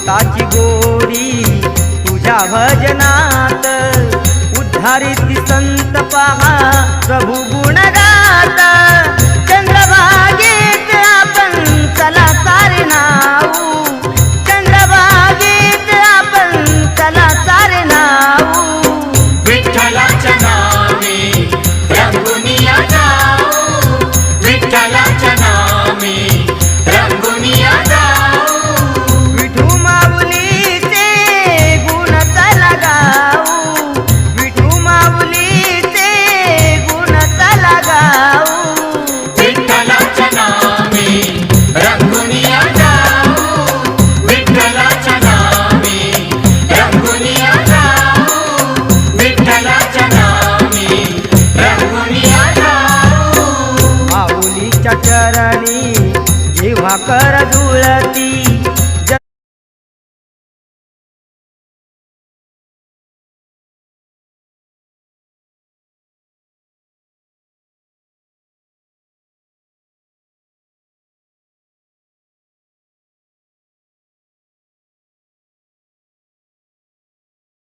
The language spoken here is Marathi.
भक्ताची गोरी तुझ्या भजनात उद्धारित संत पहा प्रभु गुण गात चंद्रभागेत आपण चला सारे नाऊ चंद्रभागेत आपण चला सारे नाऊ विठ्ठलाच्या नामे रंगुनिया जाऊ विठ्ठलाच्या नामे रंगुनिया जाऊ विठू माऊलीचे गुण चला गाऊ विठू माऊलीचे गुण चला गाऊ विठ्ठलाच्या नामे रंगुनिया जाऊ विठ्ठलाच्या नामे रंगुनिया जाऊ विठ्ठलाच्या नामे रंगुनिया जाऊ माऊलीच्या चरणी जेव्हा कर जुळती